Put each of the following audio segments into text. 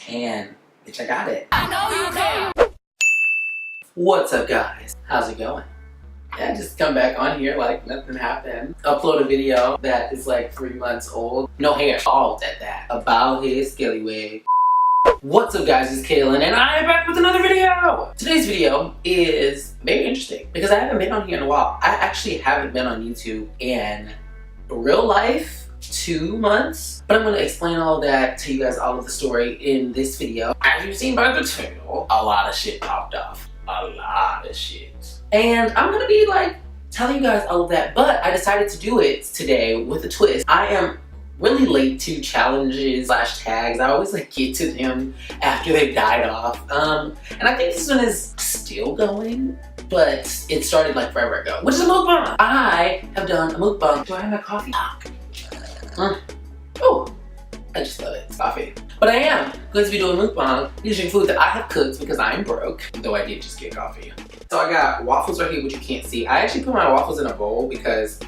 And bitch, I got it. I know you can. What's up, guys? How's it going? Yeah, just come back on here like nothing happened. Upload a video that is like 3 months old. No hair, bald at that. About his skelly wig. What's up, guys? It's Kaylin and I am back with another video. Today's video is very interesting because I haven't been on here in a while. I actually haven't been on YouTube in real life 2 months, but I'm going to explain all that to you guys, all of the story in this video. As you've seen by the title, a lot of shit popped off. A lot of shit. And I'm going to be like telling you guys all of that, but I decided to do it today with a twist. I am really late to challenges / tags. I always like get to them after they've died off. And I think this one is still going, but it started like forever ago, which is a mukbang. I have done a mukbang. Do I have my coffee? Oh, I just love it. It's coffee. But I am going to be doing mukbang using food that I have cooked because I am broke, though I did just get coffee. So I got waffles right here, which you can't see. I actually put my waffles in a bowl because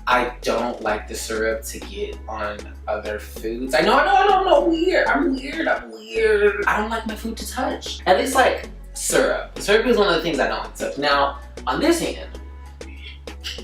I don't like the syrup to get on other foods. I know, weird. I'm weird. I don't like my food to touch. At least like syrup. Syrup is one of the things I don't like to touch. Now, on this hand,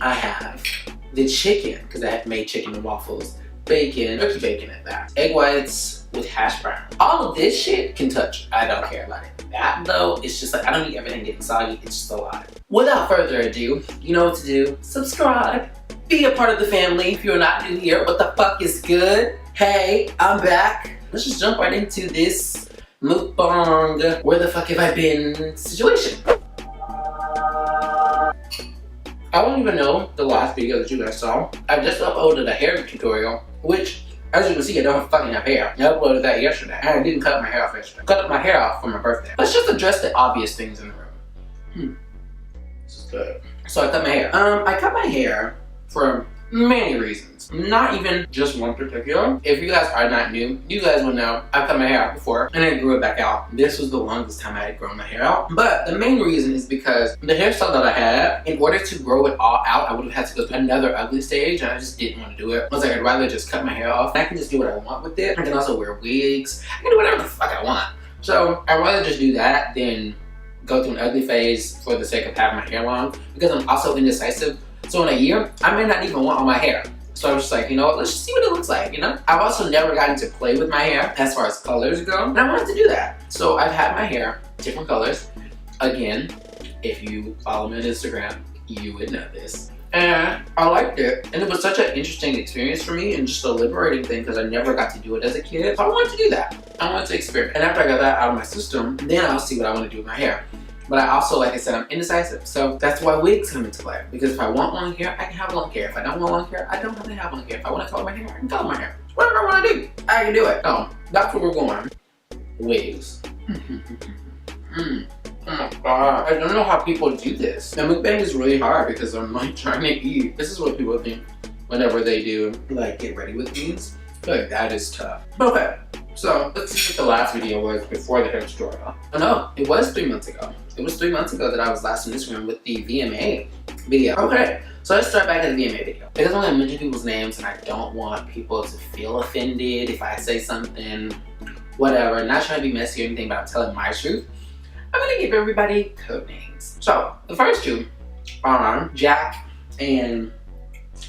I have the chicken, because I have made chicken and waffles, bacon, turkey bacon at that, egg whites with hash brown. All of this shit can touch. I don't care about it. That though, it's just like, I don't need everything getting soggy. It's just a lot. Without further ado, you know what to do. Subscribe. Be a part of the family if you're not new here. What the fuck is good? Hey, I'm back. Let's just jump right into this mukbang, where the fuck have I been situation. I don't even know the last video that you guys saw. I just uploaded a hair tutorial, which, as you can see, I don't fucking have hair. I uploaded that yesterday, and I didn't cut my hair off yesterday. Cut my hair off for my birthday. Let's just address the obvious things in the room. This is good. So I cut my hair. I cut my hair for many reasons. Not even just one particular. If you guys are not new, you guys will know I cut my hair out before and I grew it back out. This was the longest time I had grown my hair out. But the main reason is because the hairstyle that I had, in order to grow it all out, I would have had to go through another ugly stage, and I just didn't want to do it. I was like, I'd rather just cut my hair off. I can just do what I want with it. I can also wear wigs. I can do whatever the fuck I want. So I'd rather just do that than go through an ugly phase for the sake of having my hair long, because I'm also indecisive. So in a year, I may not even want all my hair. So I was just like, you know what, let's just see what it looks like, you know? I've also never gotten to play with my hair as far as colors go, and I wanted to do that. So I've had my hair different colors. Again, if you follow me on Instagram, you would know this. And I liked it, and it was such an interesting experience for me and just a liberating thing because I never got to do it as a kid. So I wanted to do that. I wanted to experiment. And after I got that out of my system, then I'll see what I want to do with my hair. But I also, like I said, I'm indecisive. So that's why wigs come into play. Because if I want long hair, I can have long hair. If I don't want long hair, I don't have to have long hair. If I want to color my hair, I can color my hair. Whatever I want to do, I can do it. So that's where we're going. Wigs. Oh my god. I don't know how people do this. Now, mukbang is really hard because I'm like trying to eat. This is what people think whenever they do like get ready with things. I feel like that is tough. Okay. So let's see what the last video was before the hair tutorial. Oh no, it was 3 months ago. It was 3 months ago that I was last on Instagram with the VMA video. Okay, so let's start back at the VMA video. Because I'm gonna mention people's names and I don't want people to feel offended if I say something, whatever. Not trying to be messy or anything, but I'm telling my truth. I'm gonna give everybody code names. So the first two are Jack and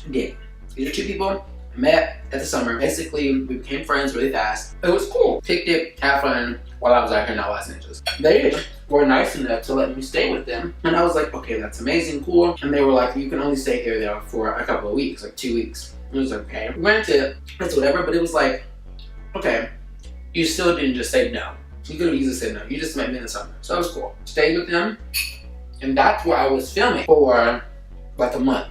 Dick. These are two people I met at the summer. Basically, we became friends really fast. It was cool. Kicked it, had fun while I was out here in Los Angeles. They were nice enough to let me stay with them. And I was like, okay, that's amazing, cool. And they were like, you can only stay here though for a couple of weeks, like 2 weeks. It was okay. Granted, it's whatever, but it was like, okay, you still didn't just say no. You could have easily said no. You just met me in the summer. So it was cool. Stayed with them. And that's where I was filming for like a month.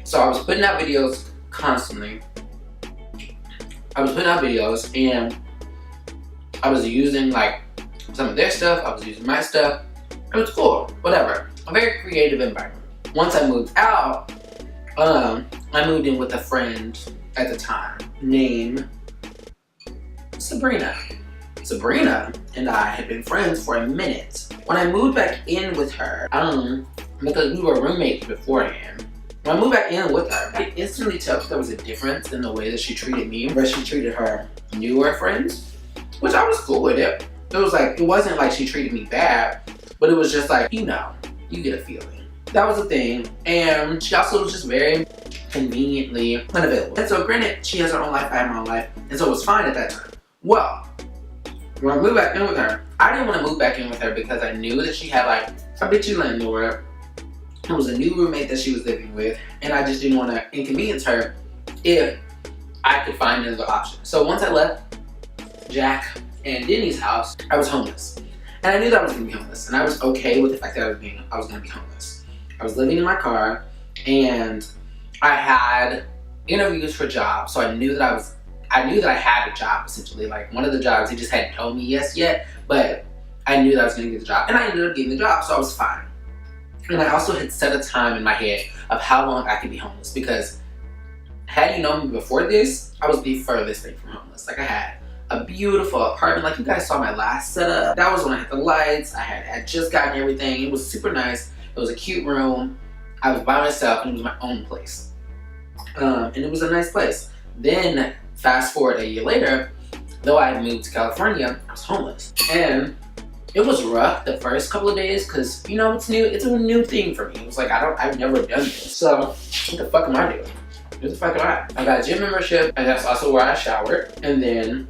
So I was putting out videos constantly. I was putting out videos and I was using like some of their stuff. I was using my stuff. It was cool, whatever. A very creative environment. Once I moved out, I moved in with a friend at the time named Sabrina. Sabrina and I had been friends for a minute. When I moved back in with her, because we were roommates beforehand, when I moved back in with her, I instantly tell there was a difference in the way that she treated me versus she treated her newer friends. which I was cool with it. It was like, it wasn't like she treated me bad, but it was just like, you know, you get a feeling. That was a thing. And she also was just very conveniently unavailable. And so granted, she has her own life, I have my own life, and so it was fine at that time. Well, when I moved back in with her, I didn't want to move back in with her because I knew that she had like a bitchy landlord. It was a new roommate that she was living with, and I just didn't want to inconvenience her if I could find another option. So once I left Jack and Denny's house, I was homeless. And I knew that I was going to be homeless, and I was okay with the fact that I was going to be homeless. I was living in my car, and I had interviews for jobs, so I knew that I had a job, essentially. Like, one of the jobs, he just hadn't told me yes yet, but I knew that I was going to get the job, and I ended up getting the job, so I was fine. And I also had set a time in my head of how long I could be homeless, because had you known me before this, I was the furthest thing from homeless. Like, I had a beautiful apartment. Like, you guys saw my last setup. That was when I had the lights. I had just gotten everything. It was super nice. It was a cute room. I was by myself, and it was my own place. And it was a nice place. Then, fast forward a year later, though I had moved to California, I was homeless. And it was rough the first couple of days because, you know, it's new. It's a new thing for me. It was like, I've never done this. So, what the fuck am I doing? What the fuck am I? I got a gym membership, and that's also where I showered. And then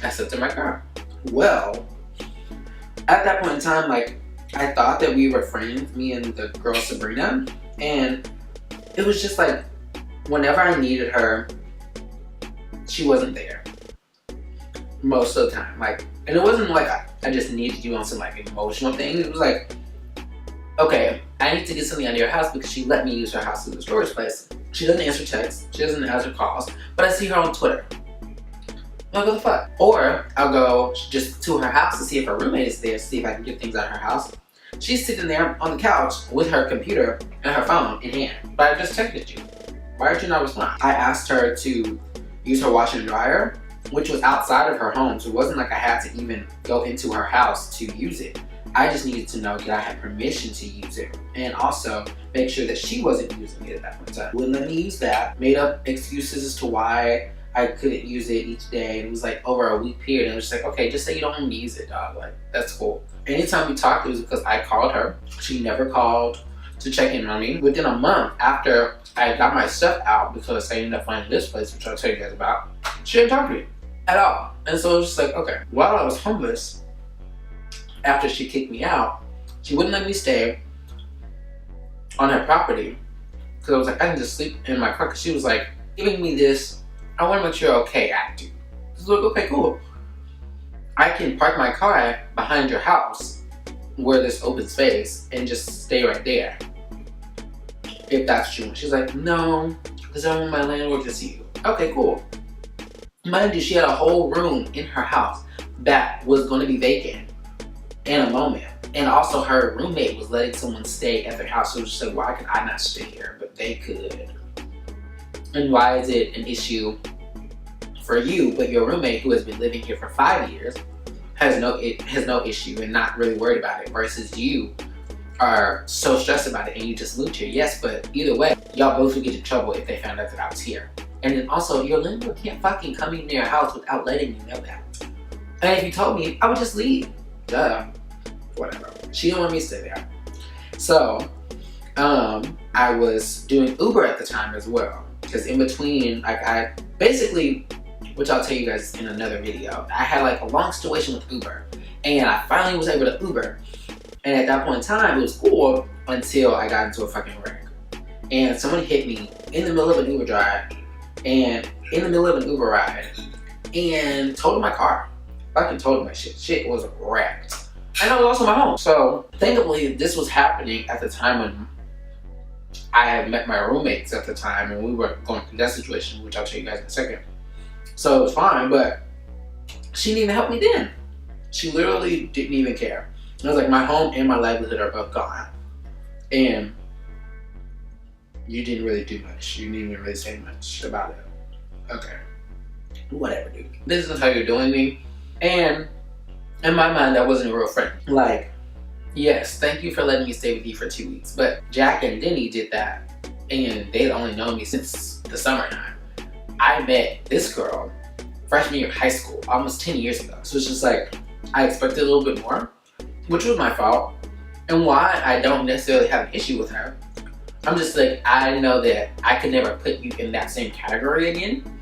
I slept in my car. Well, at that point in time, like, I thought that we were friends, me and the girl Sabrina. And it was just like, whenever I needed her, she wasn't there. Most of the time. Like, and it wasn't like I just needed you on some like emotional thing. It was like, okay, I need to get something out of your house because she let me use her house as a storage place. She doesn't answer texts, she doesn't answer calls, but I see her on Twitter. Like, what the fuck? Or I'll go just to her house to see if her roommate is there, see if I can get things out of her house. She's sitting there on the couch with her computer and her phone in hand. But I just texted you. Why did you not respond? I asked her to use her washer and dryer, which was outside of her home, so it wasn't like I had to even go into her house to use it. I just needed to know that I had permission to use it, and also make sure that she wasn't using it at that point in time. Wouldn't let me use that. Made up excuses as to why I couldn't use it each day. It was like over a week period, and it was just like, okay, just say you don't want to use it, dog. Like, that's cool. Anytime we talked, it was because I called her. She never called to check in on me. Within a month after I got my stuff out, because I ended up finding this place, which I'll tell you guys about, she didn't talk to me at all. And so it was just like, okay, while I was homeless, after she kicked me out, she wouldn't let me stay on her property because I was like, I can just sleep in my car, because she was like, giving me this, I want to make sure you're okay attitude. I was like, okay, cool. I can park my car behind your house where there's open space and just stay right there if that's what you want. She's like, no, because I want my landlord to see you. Okay, cool. Mind you, she had a whole room in her house that was going to be vacant in a moment. And also her roommate was letting someone stay at their house. So it was just like, why could I not stay here, but they could? And why is it an issue for you, but your roommate who has been living here for 5 years has no issue and not really worried about it, versus you are so stressed about it and you just moved here? Yes, but either way, y'all both would get in trouble if they found out that I was here. And then also, your landlord can't fucking come into your house without letting you know that. And if you told me, I would just leave. Duh. Whatever. She didn't want me to stay there. So, I was doing Uber at the time as well. Because in between, like, I basically, which I'll tell you guys in another video, I had like a long situation with Uber. And I finally was able to Uber. And at that point in time, it was cool until I got into a fucking wreck. And someone hit me in the middle of an Uber drive and in the middle of an Uber ride and totaled my car. Fucking totaled my shit. Shit was wrecked. And I was also my home. So thankfully, this was happening at the time when I had met my roommates at the time, and we were going through that situation, which I'll tell you guys in a second. So it was fine, but she didn't even help me then. She literally didn't even care. I was like, my home and my livelihood are both gone. And you didn't really do much. You didn't even really say much about it. Okay. Whatever, dude. This is how you're doing me. And in my mind, that wasn't a real friend. Like, yes, thank you for letting me stay with you for 2 weeks. But Jack and Denny did that. And they'd only known me since the summertime. I met this girl freshman year of high school, almost 10 years ago. So it's just like, I expected a little bit more, which was my fault. And why I don't necessarily have an issue with her, I'm just like, I know that I could never put you in that same category again.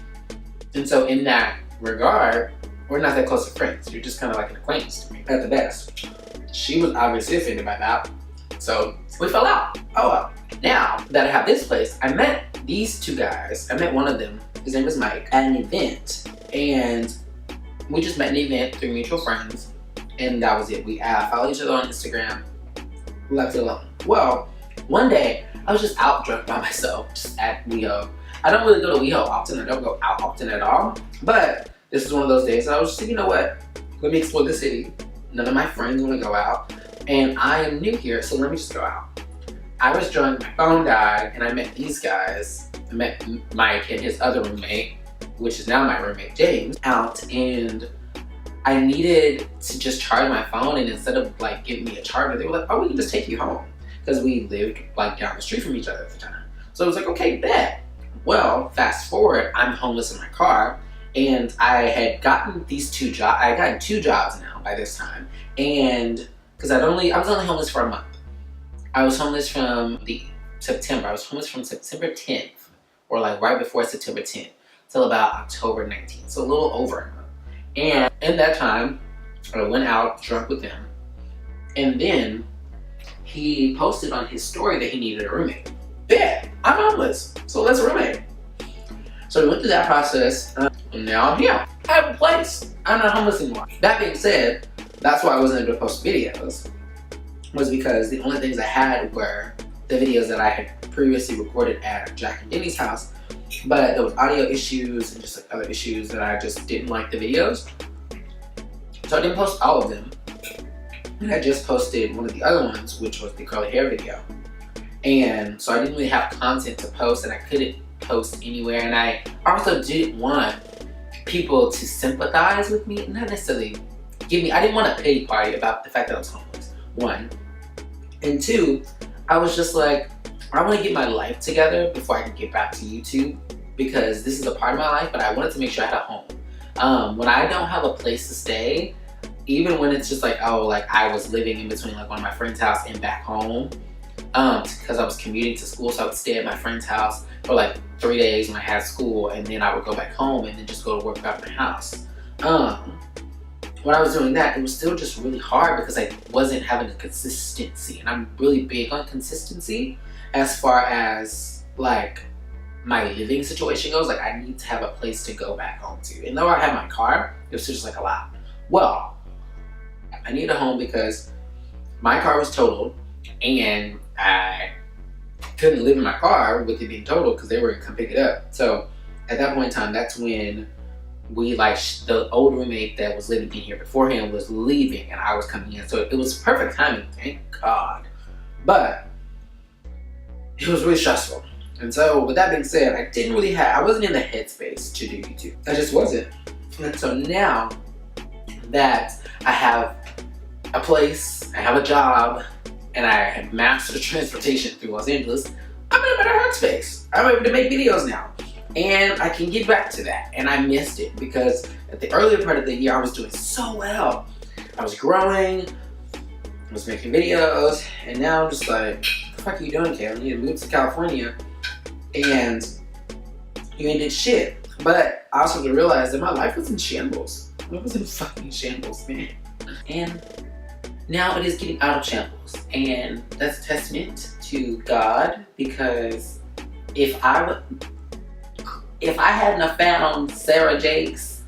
And so in that regard, we're not that close of friends. You're just kind of like an acquaintance to me at the best. She was obviously offended by that. So we fell out. Oh well. Now that I have this place, I met these two guys. I met one of them, his name is Mike, at an event. And we just met at an event through mutual friends. And that was it. We followed each other on Instagram, left it alone. Well, one day, I was just out drunk by myself, just at WeHo. I don't really go to WeHo often. I don't go out often at all. But this is one of those days that I was just like, you know what? Let me explore the city. None of my friends want to go out. And I am new here, so let me just go out. I was drunk, my phone died, and I met these guys. I met Mike and his other roommate, which is now my roommate, James, out, and I needed to just charge my phone, and instead of like giving me a charger, they were like, oh, we can just take you home. Because we lived like down the street from each other at the time. So I was like, okay, bet. Well, fast forward, I'm homeless in my car, and I had gotten these two jobs. I had gotten 2 jobs now by this time, and because I was only homeless for a month. I was homeless from September. I was homeless from September 10th, or like right before September 10th, till about October 19th. So a little over a month. And in that time, I went out drunk with him, and then he posted on his story that he needed a roommate. Bet, I'm homeless, so let's roommate. So we went through that process, and now I'm here. I have a place. I'm not homeless anymore. That being said, that's why I wasn't able to post videos, was because the only things I had were the videos that I had previously recorded at Jack and Denny's house, but there was audio issues and just like other issues that I just didn't like the videos. So I didn't post all of them. And I just posted one of the other ones, which was the curly hair video. And so I didn't really have content to post, and I couldn't post anywhere. And I also didn't want people to sympathize with me, not necessarily I didn't want a pity party about the fact that I was homeless, 1. And 2, I was just like, I want to get my life together before I can get back to YouTube, because this is a part of my life, but I wanted to make sure I had a home. When I don't have a place to stay, even when it's just like, oh, like I was living in between like one of my friend's house and back home, because I was commuting to school, so I would stay at my friend's house for like 3 days when I had school, and then I would go back home and then just go to work out my house. When I was doing that, it was still just really hard because I wasn't having a consistency, and I'm really big on consistency as far as like my living situation goes. Like I need to have a place to go back home to, and though I had my car, it was just like a lot. Well, I need a home because my car was totaled, and I couldn't live in my car with it being totaled because they were gonna come pick it up. So at that point in time, that's when we the old roommate that was living in here beforehand was leaving, and I was coming in. So it was perfect timing, thank God. But it was really stressful. And so with that being said, I wasn't in the headspace to do YouTube. I just wasn't. And so now that I have a place, I have a job, and I have mastered transportation through Los Angeles, I'm in a better headspace. I'm able to make videos now. And I can get back to that. And I missed it because at the earlier part of the year, I was doing so well. I was growing, I was making videos, and now I'm just like, what the fuck are you doing, Kayla? You moved to California, and you ain't did shit. But I also had to realize that my life was in shambles. It was in fucking shambles, man. And now it is getting out of shambles. And that's a testament to God, because if I hadn't have found Sarah Jakes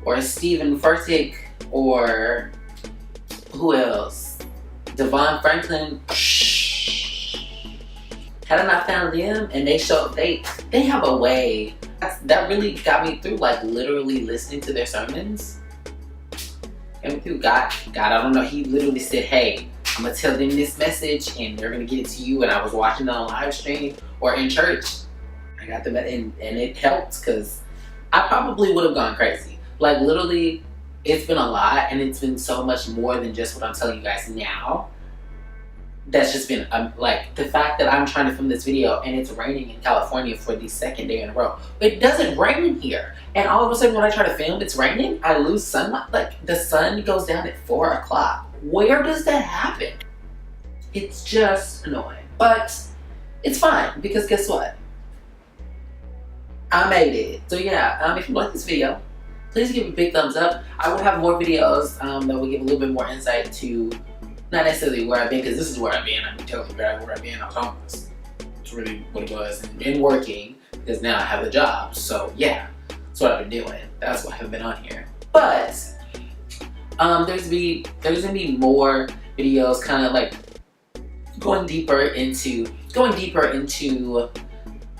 or Stephen Furtick or who else? Devon Franklin. Had I not found them, and they have a way. That really got me through, like literally listening to their sermons. Got me through. God, I don't know. He literally said, hey, I'm gonna tell them this message and they're gonna get it to you. And I was watching it on live stream or in church. I got them, and it helped, because I probably would have gone crazy. Like literally, it's been a lot, and it's been so much more than just what I'm telling you guys now. that's just been like the fact that I'm trying to film this video and it's raining in California for the second day in a row. It doesn't rain here, and all of a sudden when I try to film, it's raining. I lose sunlight. Like the sun goes down at 4 o'clock. Where does that happen? It's just annoying, but it's fine because guess what? I made it. So yeah, if you like this video, please give it a big thumbs up. I will have more videos that will give a little bit more insight to not necessarily where I've been, because this is where I've been. I'm telling you where I've been. I was homeless. It's really what it was. And been working because now I have a job. So yeah, that's what I've been doing. That's why I haven't been on here. But there's gonna be more videos, kind of like going deeper into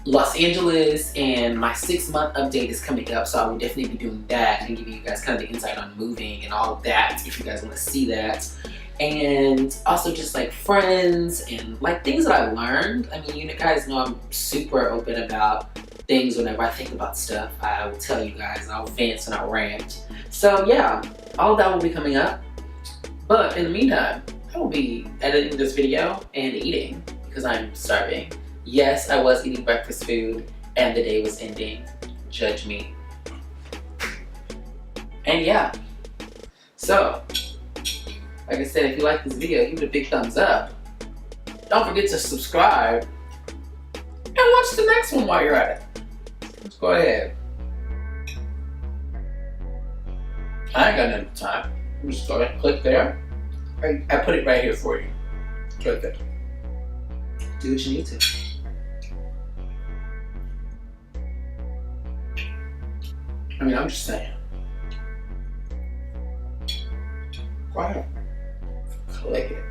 Los Angeles, and my 6-month update is coming up, so I will definitely be doing that and giving you guys kind of the insight on moving and all of that if you guys want to see that. And also just like friends and like things that I learned. I mean, you guys know I'm super open about things. Whenever I think about stuff, I will tell you guys, and I'll vent and I'll rant. So yeah, all of that will be coming up. But in the meantime, I will be editing this video and eating because I'm starving. Yes, I was eating breakfast food and the day was ending. Judge me. And yeah, so like I said, if you like this video, give it a big thumbs up. Don't forget to subscribe and watch the next one while you're at it. Let's go ahead. I ain't got no time. I'm just go ahead and click there. I put it right here for you. Click there. Do what you need to. I mean, I'm just saying. Go ahead. Click it.